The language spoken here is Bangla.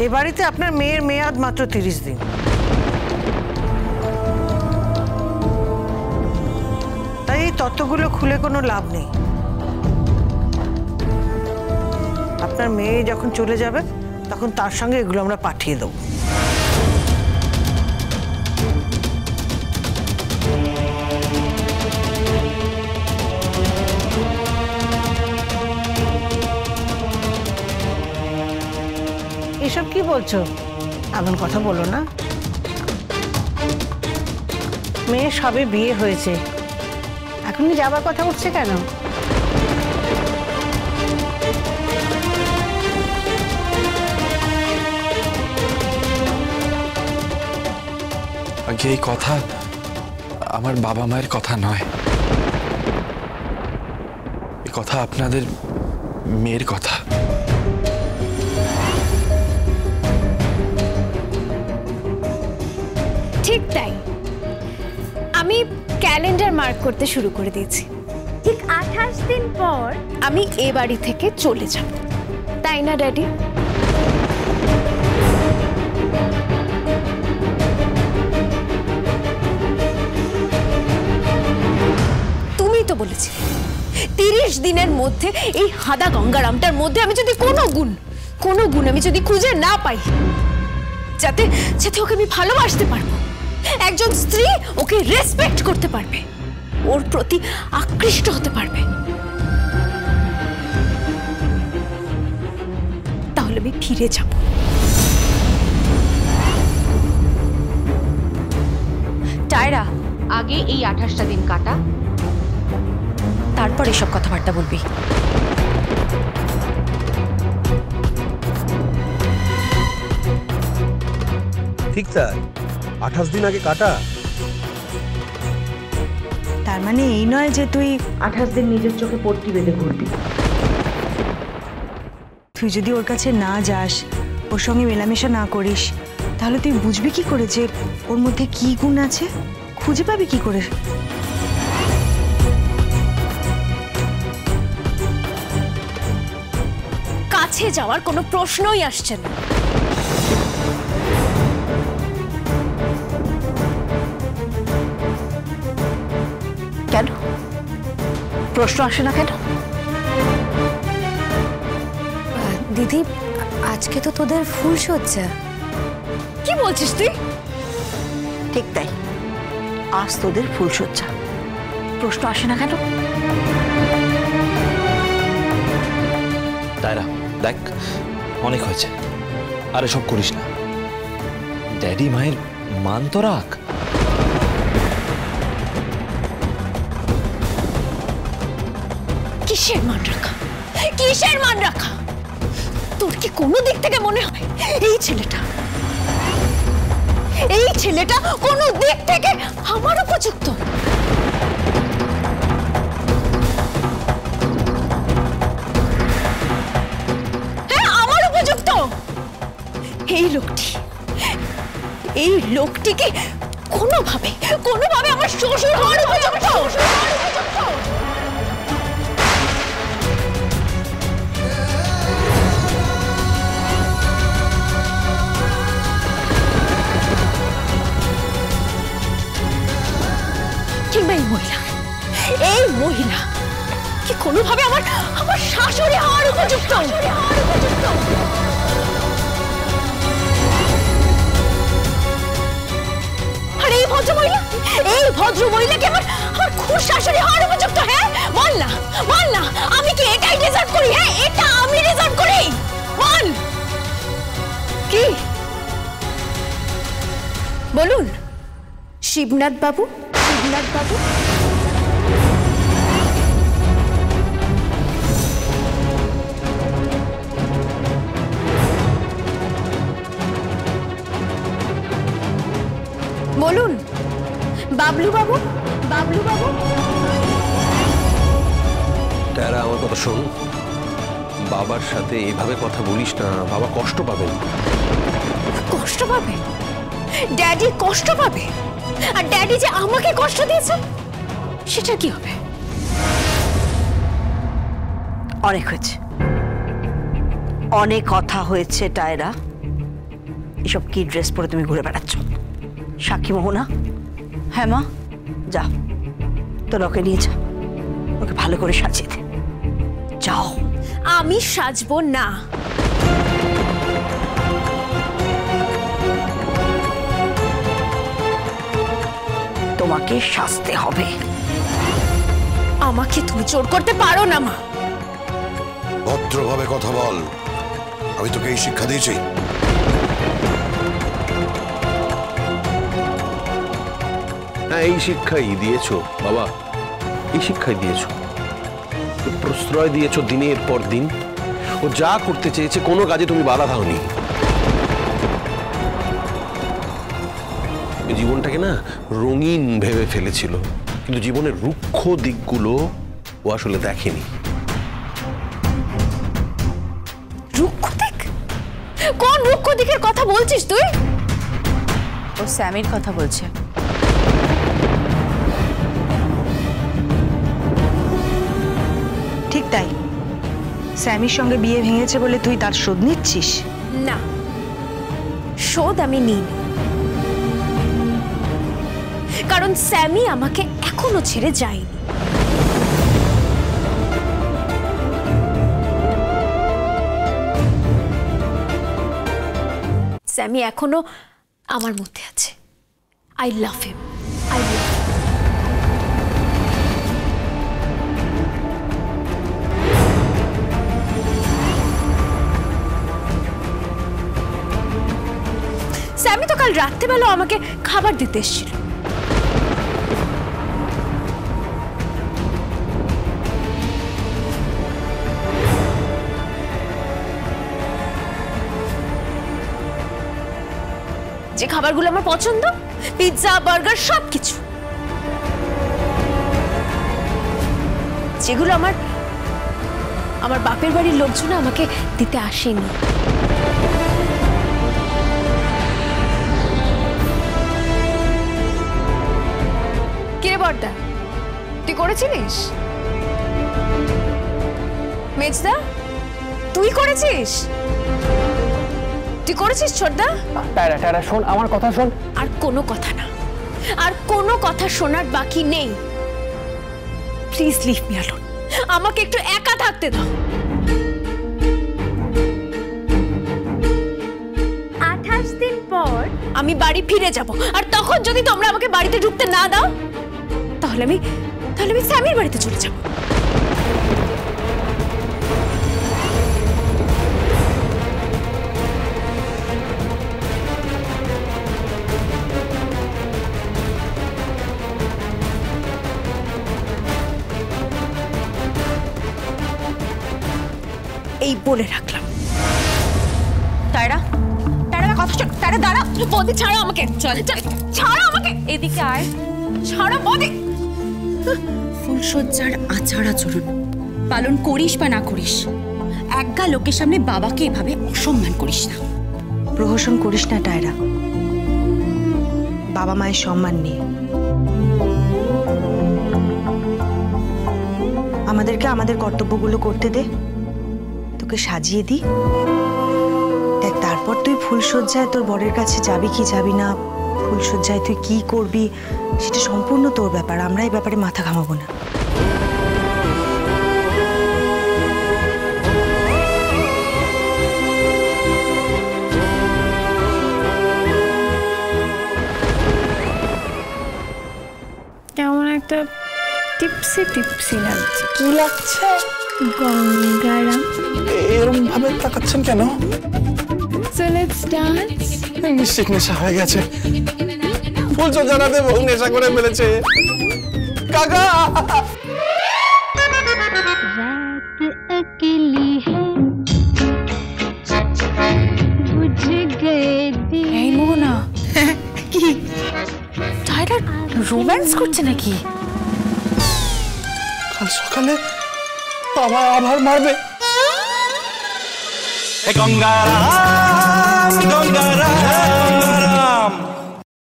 এ বাড়িতে আপনার মেয়ের মেয়াদ মাত্র 30 দিন। তাই এই তত্ত্বগুলো খুলে কোনো লাভ নেই। আপনার মেয়ে যখন চলে যাবে তখন তার সঙ্গে এগুলো আমরা পাঠিয়ে দেবো। এসব কি বলছো? এমন কথা বলো না। মেয়ে সবে বিয়ে হয়েছে, এখনই যাবার কথা উঠছে কেন? আগে এই কথা আমার বাবা মায়ের কথা নয়, এই কথা আপনাদের মেয়ের কথা। ঠিক তাই, আমি ক্যালেন্ডার মার্ক করতে শুরু করে দিয়েছি। ঠিক 28 দিন পর আমি এ বাড়ি থেকে চলে যাব, তাই না ড্যাডি? তুমি তো বলেছিলে 30 দিনের মধ্যে এই হাদা গঙ্গারামটার মধ্যে আমি যদি কোনো গুণ আমি যদি খুঁজে না পাই, যাতে ওকে আমি ভালোবাসতে পারবো, একজন স্ত্রী ওকে রেসপেক্ট করতে পারবে, ওর প্রতি আকৃষ্ট হতে পারবে, তাহলে আমি ফিরে যাব। টায়রা, আগে এই 28টা দিন কাটা, তারপর এসব কথাবার্তা বলবি। ঠিক তাই, 28 দিন আগে কাটা। তার মানে এই নয় যে তুই 28 দিন নিজের চোখে পট্টি বেঁধে ঘুরবি। তুই যদি ওর কাছে না যাস, ওর সঙ্গে মেলামেশা না করিস, তাহলে তুই বুঝবি কি করে যে ওর মধ্যে কি গুণ আছে? খুঁজে পাবি কি করে? কাছে যাওয়ার কোনো প্রশ্নই আসছে না। কেন প্রশ্ন আসে না কেন? দিদি, আজকে তো তোদের ফুলসজ্জা। কি বলছিস তুই? ঠিক তাই, আজ তোদের ফুলসজ্জা। প্রশ্ন আসে না কেন? টায়রা দেখ, অনেক হয়েছে, আর এসব করিস না। ড্যাডি মায়ের মান তো রাখ। কিসের মান রাখা? কিসের মান রাখা? তোর কি কোনো দিক থেকে মনে হয় এই ছেলেটা কোনো দিক থেকে আমার উপযুক্ত? হ্যাঁ, আমার উপযুক্ত। এই লোকটিকে কোনোভাবে আমার শ্বশুর হওয়ার উপযুক্ত। কিংবা এই মহিলা কি কোনোভাবে আমার শাশুড়ি হওয়ার উপযুক্ত? আর এই ভদ্র মহিলা কি আমার খুব শাশুড়ি হওয়ার উপযুক্ত? হ্যাঁ, বল না, আমি কি এটাই ডিজার্ভ করি? হ্যাঁ, এটা আমি ডিজার্ভ করি, বল। কি বলুন শিবনাথ বাবু? বলুন বাবলু বাবু। টায়রা, আমার কথা শোন, বাবার সাথে এভাবে কথা বলিস না, বাবা কষ্ট পাবেন। কষ্ট পাবে? ড্যাডি কষ্ট পাবে? আর ড্যাডি যে আমাকে কষ্ট দিয়েছে সেটা কি হবে? অনেক হয়েছে, অনেক কথা হয়েছে টায়রা। এসব কি ড্রেস পরে তুমি ঘুরে বেড়াচ্ছ? সাক্ষী মোহনা, হ্যাঁ মা। যা তোর ওকে নিয়ে যা, ওকে ভালো করে সাজিয়ে দে। যাও। আমি সাজবো না। তোমাকে সাজতে হবে। আমাকে তুমি জোর করতে পারো না মা। ভদ্রভাবে কথা বল, আমি তোকে এই শিক্ষা দিয়েছি। হ্যাঁ, এই শিক্ষাই দিয়েছো বাবা, এই শিক্ষাই দিয়েছো। প্রশ্রয় দিয়েছো দিনের পর দিন। ও যা করতে চেয়েছে কোনো কাজে তুমি বাধা দাওনি। জীবনটাকে না রঙিন ভেবে ফেলেছিল, কিন্তু জীবনের রুক্ষ দিকগুলো ও আসলে দেখেনি। রুক্ষ দিক? কোন রুক্ষ দিকের কথা বলছিস তুই? ও স্যামির কথা বলছে। ঠিক তাই, স্যামির সঙ্গে বিয়ে ভেঙেছে বলে তুই তার শোধ নিচ্ছিস? না, শোধ আমি নিই, কারণ স্যামি আমাকে এখনো ছেড়ে যায়নি। স্যামি এখনো আমার মধ্যে আছে। I love him, I love হিম। স্যামি তো কাল রাত্রেবেলা আমাকে খাবার দিতে এসেছিল। যে খাবারগুলো আমার পছন্দ, পিৎজা, বার্গার, সবকিছু, যেগুলো আমার বাপের বাড়ির লোকজন আমাকে দিতে আসেনি। কিরে বড়দা, তুই করেছিলিস? মেজদা, তুই করেছিস? তুই করেছিস ছোটদা? টায়রা টায়রা শোন, আমার কথা শোন। আর কোনো কথা না, আর কোনো কথা শোনার বাকি নেই। প্লিজ লিভ মি অ্যালোন, আমাকে একটু একা থাকতে দাও। 28 দিন পর আমি বাড়ি ফিরে যাব, আর তখন যদি তোমরা আমাকে বাড়িতে ঢুকতে না দাও, তাহলে আমি স্যামির বাড়িতে চলে যাব। এই বলে রাখলাম। টায়রা, টায়রা কথা শোন। টায়রা দাঁড়া। বৌদি ছাড়ো আমাকে, চল চল, ছাড়ো আমাকে, এদিকে আয়। ছাড়ো বৌদি। ফুলসজ্জার আচার আচরণ পালন করিস বা না করিস, একগা লোকের সামনে বাবাকে এভাবে অসম্মান করিস না। প্রহসন করিস না টায়রা, বাবা মায়ের সম্মান নিয়ে। আমাদেরকে আমাদের কর্তব্যগুলো করতে দে, তোকে সাজিয়ে দি। দেখ, তারপর তুই ফুলসজ্জায় তোর বরের কাছে যাবি কি যাবি না, ফুলসজ্জায় তুই কি করবি, সেটা সম্পূর্ণ তোর ব্যাপার। আমরা এই ব্যাপারে মাথা ঘামাবো না। কেমন একটা টিপসি টিপসি লাগছে। কি লাগছে? গঙ্গারাম। এরকম ভাবে তাকাচ্ছেন কেন? So let's dance. নিশ্চিত নেশা হয়ে গেছে। ফুলসজ্জা রাতে বউ নেশা করে ফেলেছে। কাকা, रात अकेली है बुझ गए दिए। এই মোহনা, কি টায়রা রোম্যান্স করছে নাকি? কাল সকালে বাবা আবার মারবে। গঙ্গারাম গঙ্গারাম